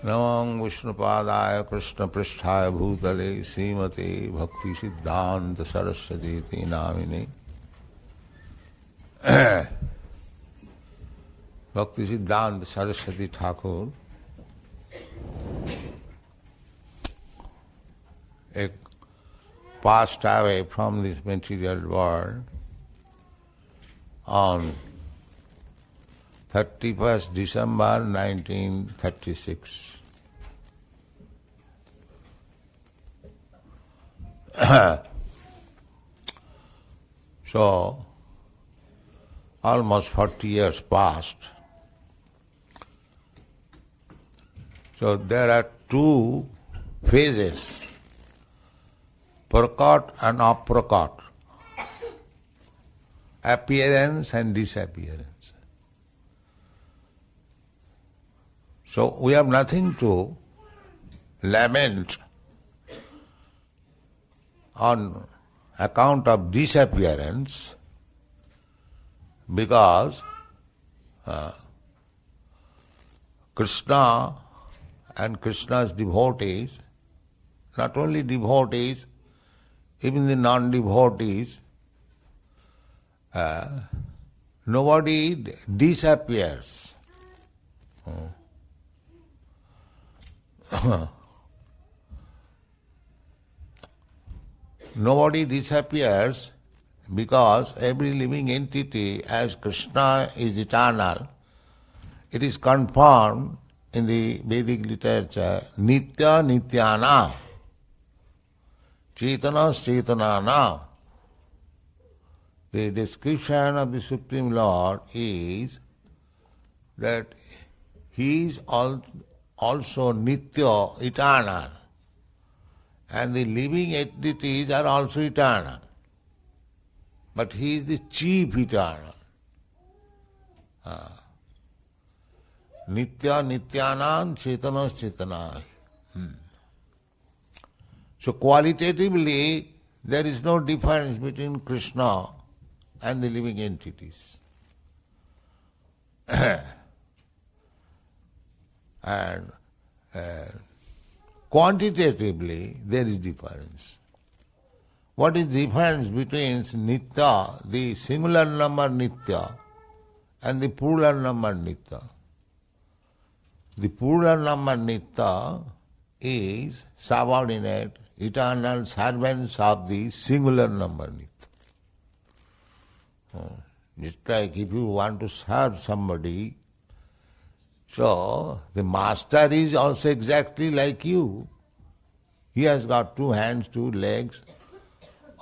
Namam Viṣṇupādāya Krishna Prishthāya Bhūtale Śrīmate Bhaktisiddhānta Sarasvatī Ṭhākura Bhaktisiddhānta Sarasvatī Ṭhākura passed away from this material world on 31st December 1936. So, almost 40 years passed. So there are two phases, prakat and aprakat, appearance and disappearance. So we have nothing to lament on account of disappearance, because Krishna and Krishna's devotees, not only devotees, even the non-devotees, nobody disappears. Nobody disappears, because every living entity, as Krishna is eternal, it is confirmed in the Vedic literature, nitya nityana, cetana cetanana. The description of the Supreme Lord is that He is also nitya, eternal, and the living entities are also eternal. But He is the chief eternal. Nitya nityanam cetana cetana. So qualitatively, there is no difference between Krishna and the living entities. And quantitatively, there is difference. What is the difference between nitya, the singular number nitya, and the plural number nitya? The plural number nitya is subordinate, eternal servants of the singular number nitya. Just like if you want to serve somebody, so the master is also exactly like you. He has got two hands, two legs,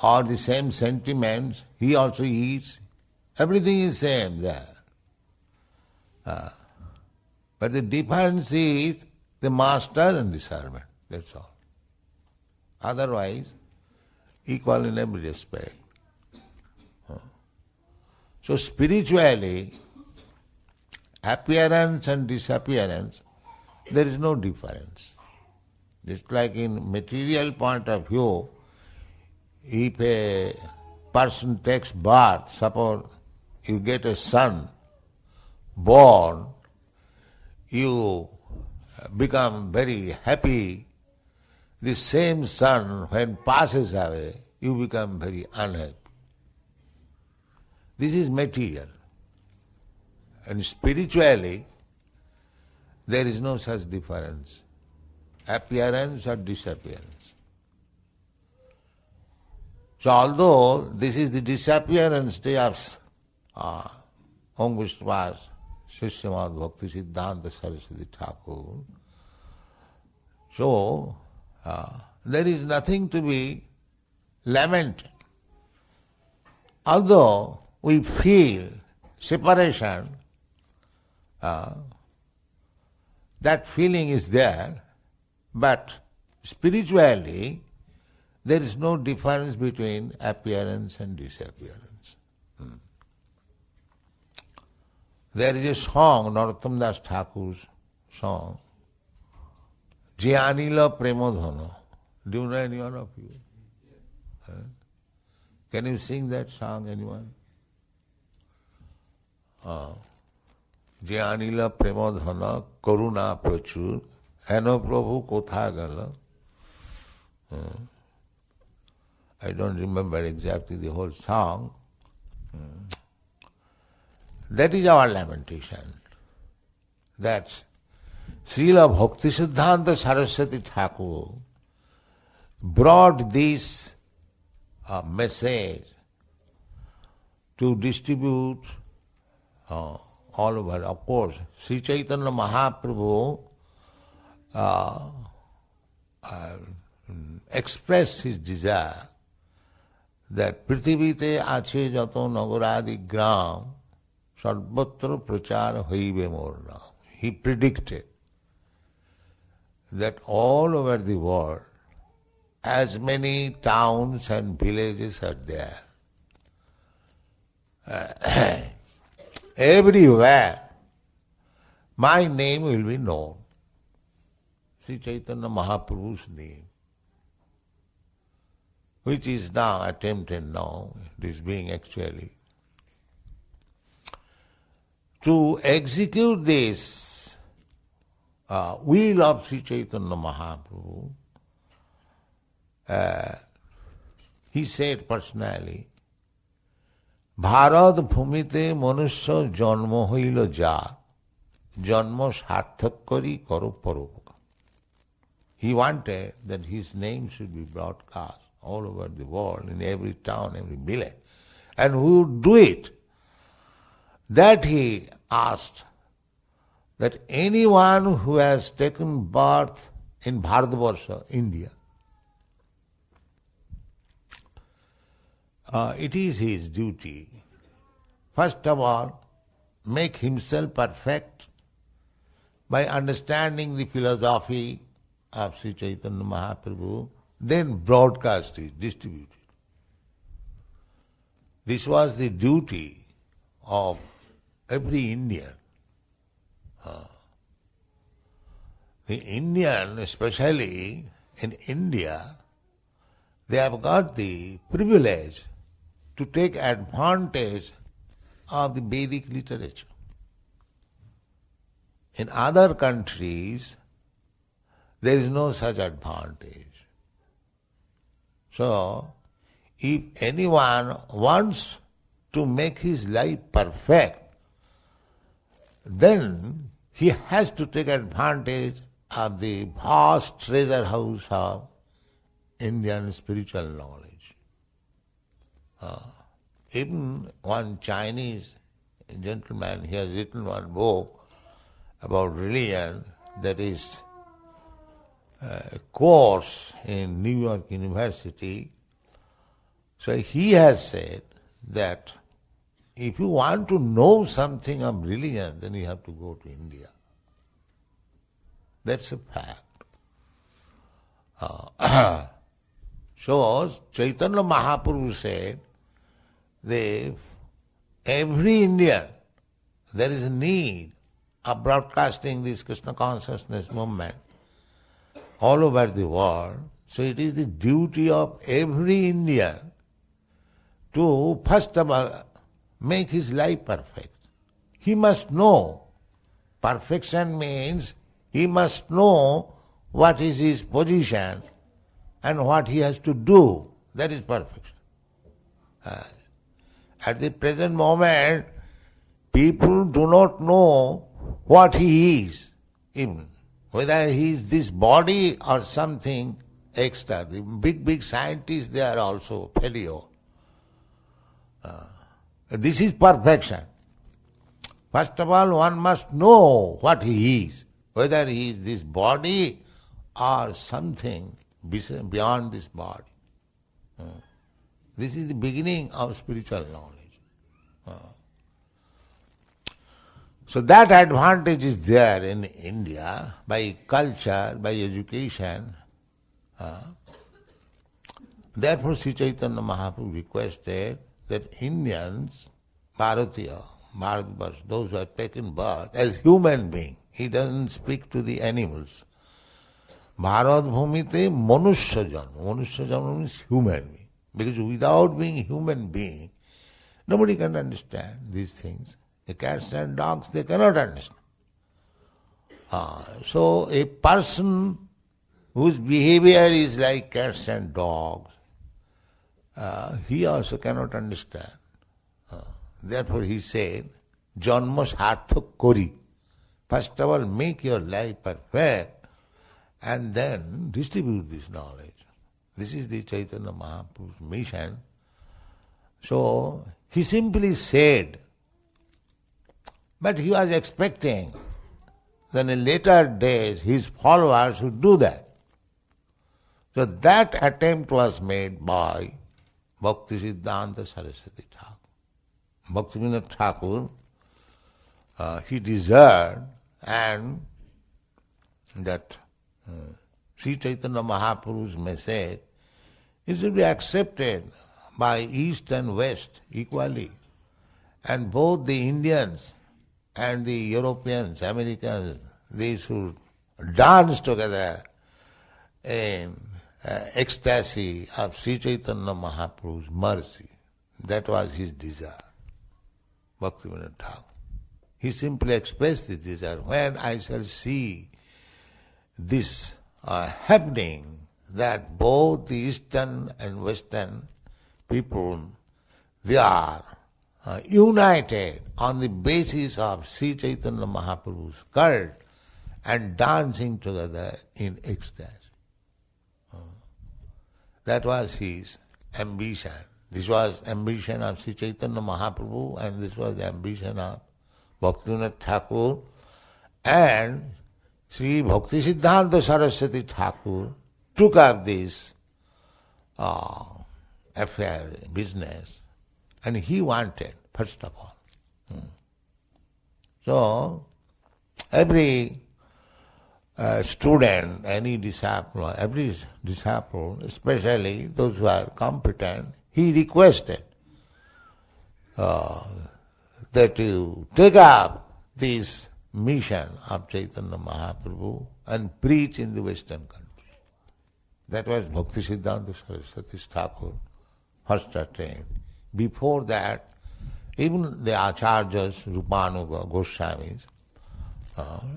or the same sentiments. He also eats. Everything is same there. But the difference is the master and the servant. That's all. Otherwise, equal in every respect. So spiritually, appearance and disappearance, there is no difference. Just like in material point of view, if a person takes birth, suppose you get a son born, you become very happy. The same son, when passes away, you become very unhappy. This is material. And spiritually, there is no such difference, appearance or disappearance. So although this is the disappearance day of Viṣṇupāda Śrīmad Bhaktisiddhānta Sarasvatī Ṭhākura, so there is nothing to be lamented. Although we feel separation, that feeling is there, but spiritually there is no difference between appearance and disappearance. There is a song, Narottama Thakur's song, anilo prema-dhana. Do you know any one of you? Can you sing that song, anyone? anilo prema-dhana karuṇā pracura heno prabhu, kothā, gelo. I don't remember exactly the whole song. That is our lamentation. That's Śrīla Bhaktisiddhānta Sarasvatī Ṭhākura brought this message to distribute all over. Of course, Śrī Caitanya Mahāprabhu expressed his desire that prithivite ache jato nagoradi gram sarvatra prachara hoibe mor nam. He predicted that all over the world, as many towns and villages are there, everywhere my name will be known. Śrī Caitanya Mahāprabhu's name, which is now attempted now, it is being actually. To execute this will of Śrī Caitanya Mahāprabhu, he said personally, Bharat bhumite manusya janma hoilo jar, janma sarthak kari karo paropakar. He wanted that his name should be broadcast all over the world, in every town, every village. And who would do it? That he asked, that anyone who has taken birth in Bharatvarsha, India, it is his duty, first of all, make himself perfect by understanding the philosophy of Śrī Caitanya Mahāprabhu, then broadcast it, distribute it. This was the duty of every Indian. The Indian, especially in India, they have got the privilege to take advantage of the Vedic literature. In other countries, there is no such advantage. So, if anyone wants to make his life perfect, then he has to take advantage of the vast treasure house of Indian spiritual knowledge. Even one Chinese gentleman, he has written one book about religion, that is a course in New York University. So he has said that if you want to know something of religion, then you have to go to India. That's a fact. So Chaitanya Mahaprabhu said that every Indian, there is a need of broadcasting this Krishna consciousness movement all over the world. So it is the duty of every Indian to first of all make his life perfect. He must know. Perfection means he must know what is his position and what he has to do. That is perfection. At the present moment, people do not know what he is, even whether he is this body or something extra. The big scientists, they are also failure. This is perfection. First of all, one must know what he is, whether he is this body or something beyond this body. This is the beginning of spiritual knowledge. So that advantage is there in India by culture, by education. Therefore Śrī Caitanya Mahāprabhu requested that Indians, Bharatiya, Bharatvarsha, those who have taken birth as human beings, he doesn't speak to the animals. Bharat bhumite manusya janma. Manusya janma means human being. Because without being human being, nobody can understand these things. The cats and dogs, they cannot understand. So a person whose behavior is like cats and dogs, he also cannot understand. Therefore he said, Janma sarthak kori. First of all, make your life perfect and then distribute this knowledge. This is the Chaitanya Mahaprabhu's mission. So he simply said, but he was expecting that in later days his followers would do that. So that attempt was made by Bhaktisiddhānta Sarasvatī Ṭhākura. Bhaktivinoda Thakur, he desired and that Śrī Caitanya Mahāprabhu's message is to be accepted by East and West equally. And both the Indians and the Europeans, Americans, they should dance together in ecstasy of Śrī Caitanya Mahaprabhu's mercy. That was his desire, Bhaktivinoda Thakur. He simply expressed his desire. When I shall see this happening, that both the Eastern and Western people, they are united on the basis of Śrī Caitanya Mahaprabhu's cult and dancing together in ecstasy. That was his ambition. This was ambition of Śrī Caitanya Mahaprabhu and this was the ambition of Bhaktivinoda Thakur, and Sri Bhaktisiddhānta Sarasvatī Ṭhākura took up this affair, business, and he wanted, first of all. So, every student, every disciple, especially those who are competent, he requested that you take up this mission of Chaitanya Mahaprabhu and preach in the Western country. That was Bhaktisiddhānta Sarasvatī Ṭhākura first attempt. Before that, even the Acharyas, Rupanuga, Goswamis,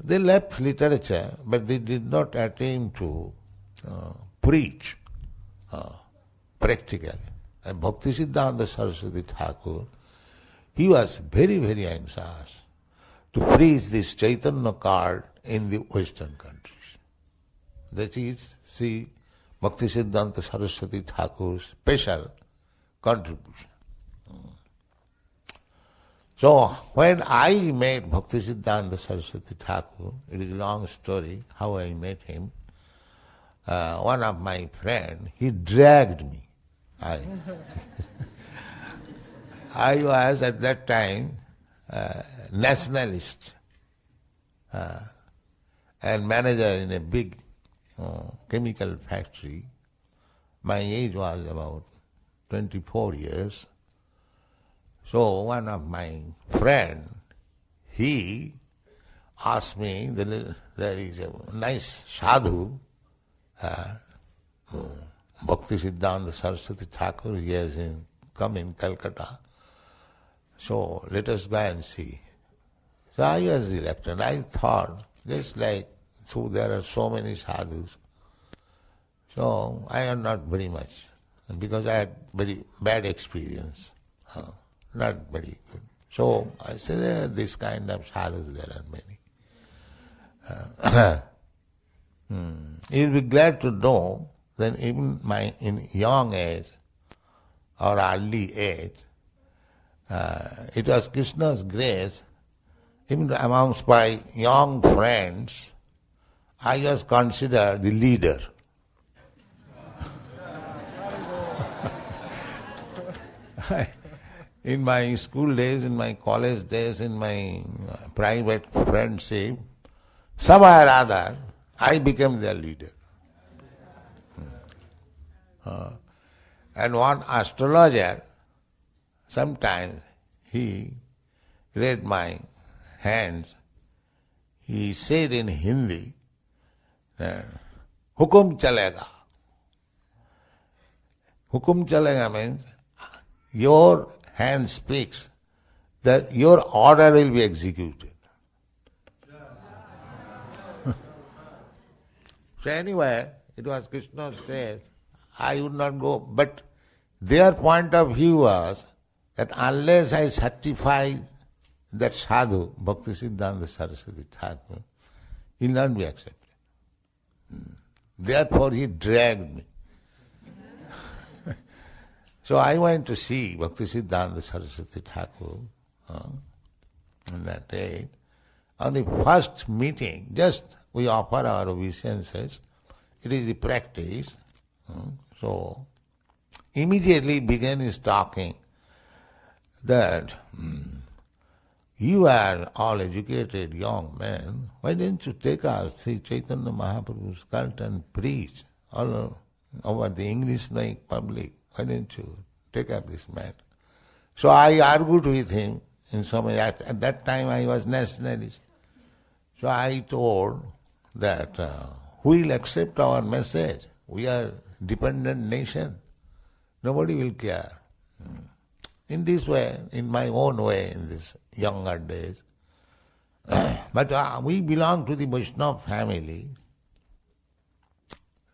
they left literature, but they did not attempt to preach practically. And Bhaktisiddhānta Sarasvatī Ṭhākura, he was very, very anxious to preach this Chaitanya cult in the Western countries. That is Sri Bhaktisiddhānta Sarasvatī Ṭhākura's special contribution. So when I met Bhaktisiddhānta Sarasvatī Ṭhākura, it is a long story how I met him. One of my friends, he dragged me. I was at that time nationalist and manager in a big chemical factory. My age was about 24 years. So one of my friend, he asked me, there is a nice sadhu, Bhaktisiddhānta Sarasvatī Ṭhākura, he has come in Calcutta. So let us go and see. So I was reluctant. I thought, just like, so there are so many sadhus. So I am not very much, because I had very bad experience. Not very good. So I said, this kind of sadhus there are many. You'll be glad to know that even in young age or early age, it was Krishna's grace, even amongst my young friends, I was considered the leader. In my school days, in my college days, in my private friendship, somehow or other, I became their leader. And one astrologer, sometimes he read my hands, he said in Hindi, Hukum chalega. Hukum chalega means your hand speaks that your order will be executed. So anyway, it was Krishna's place. I would not go, but their point of view was that unless I certify that sadhu, Bhaktisiddhānta Sarasvatī Ṭhākura, he will not be accepted. Therefore he dragged me. So I went to see Bhaktisiddhānta Sarasvatī Ṭhākura on that day. On the first meeting, just we offer our obeisances. It is the practice. So immediately began his talking that you are all educated young men, why didn't you take us Śrī Caitanya Mahāprabhu's cult and preach all over the English-like public? Why didn't you take up this matter? So I argued with him in some way. At that time I was nationalist. So I told that who will accept our message? We are dependent nation. Nobody will care. In this way, in my own way, in these younger days. But we belong to the Vaishnava family.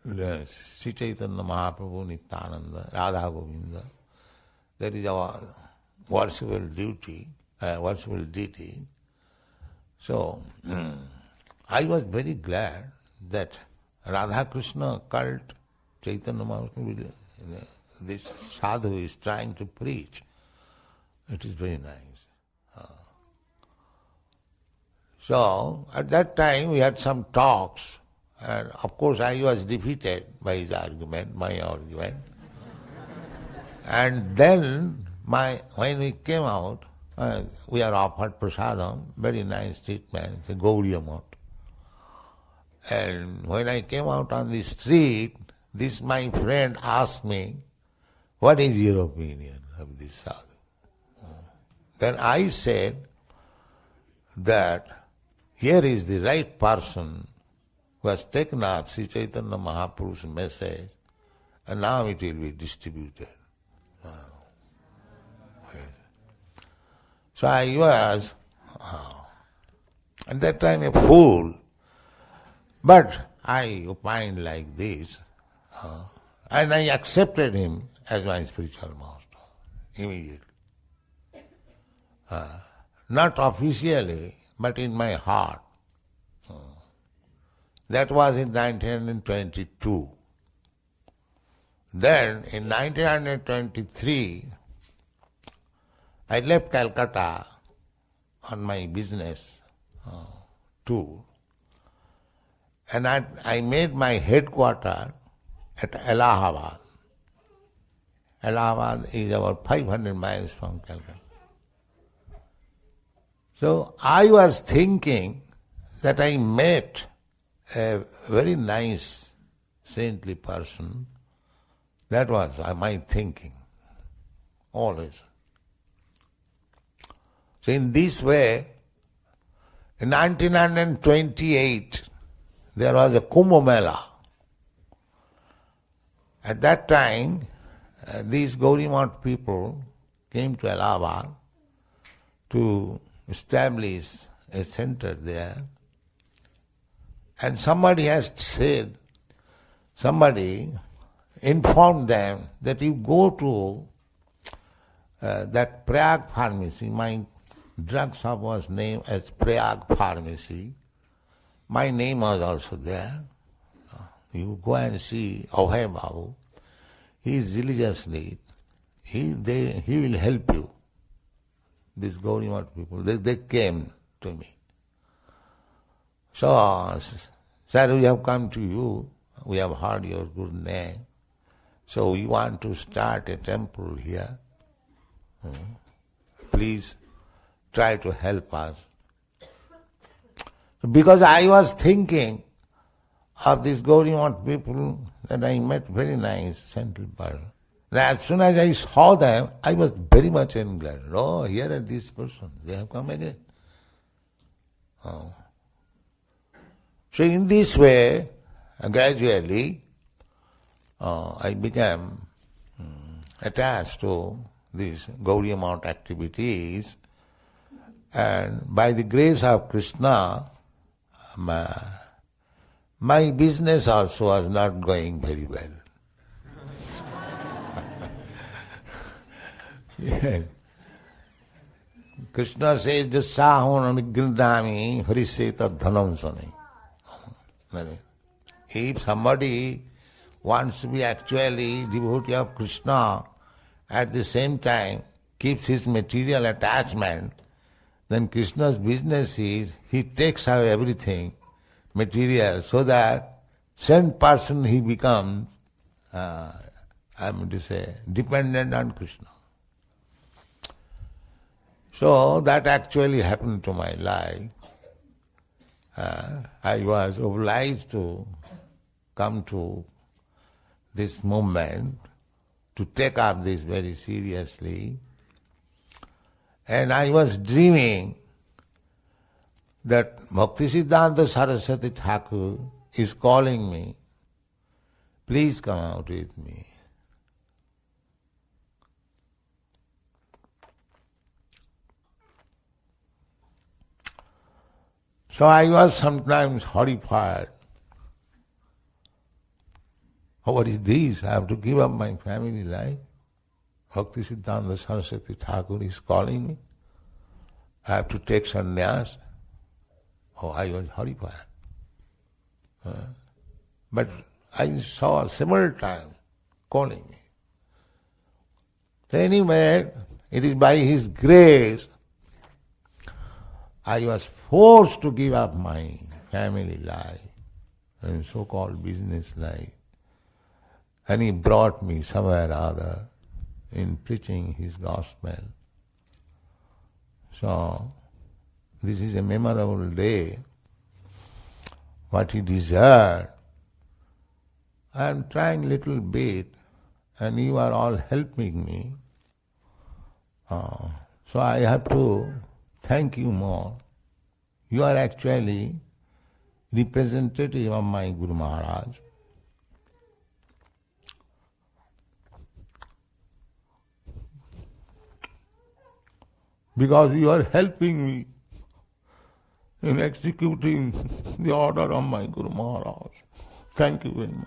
Śrī Caitanya Mahāprabhu, Nityananda, Radha Govinda. That is our worshipful duty, worshipful deity. So, I was very glad that Radha Krishna cult, Chaitanya Mahāprabhu, this sadhu is trying to preach. It is very nice. So, at that time we had some talks, and of course I was defeated by his argument, my argument. And then, when we came out, we are offered prasadam, very nice treatment, it's a Gaudiya Math. And when I came out on the street, this my friend asked me, what is your opinion of this sadhu? Then I said that here is the right person who has taken up Śrī Caitanya Mahāprabhu's message, and now it will be distributed. So I was, at that time, a fool, but I opined like this, and I accepted him as my spiritual master immediately. Not officially, but in my heart. That was in 1922. Then, in 1923, I left Calcutta on my business tour, and I made my headquarters at Allahabad. Allahabad is about 500 miles from Calcutta. So I was thinking that I met a very nice, saintly person. That was my thinking, always. So in this way, in 1928, there was a Kumbh Mela. At that time, these Gaudiya people came to Allahabad to establish a center there. And somebody informed them that you go to that Prayag pharmacy. My drug shop was named as Prayag Pharmacy. My name was also there. You go and see Abhay Babu. He is religiously, he will help you. These Gaudiya people, they came to me. So, sir, we have come to you, we have heard your good name, so we want to start a temple here. Please try to help us. Because I was thinking of these Gaudiya people that I met, very nice, saintly person. As soon as I saw them, I was very much glad. Oh, here are these persons, they have come again. So in this way, gradually, I became attached to these Gaudiya Math activities, and by the grace of Krishna, my business also was not going very well. Yes. Krishna says, "Jasahon anigridami hariseta dhanam sani." If somebody wants to be actually devotee of Krishna, at the same time keeps his material attachment, then Krishna's business is, he takes away everything material so that same person he becomes, dependent on Krishna. So that actually happened to my life. I was obliged to come to this movement, to take up this very seriously. And I was dreaming that Bhaktisiddhānta Sarasvatī Ṭhākura is calling me, "Please come out with me." So I was sometimes horrified. Oh, what is this? I have to give up my family life. Bhaktisiddhānta Sarasvatī Ṭhākura is calling me. I have to take sannyas. Oh, I was horrified. But I saw several times calling me. So anyway, it is by his grace I was forced to give up my family life and so-called business life. And he brought me somewhere or other in preaching his gospel. So, this is a memorable day. What he deserved, I am trying little bit, and you are all helping me. So I have to thank you more. You are actually representative of my Guru Maharaj. Because you are helping me in executing the order of my Guru Maharaj. Thank you very much.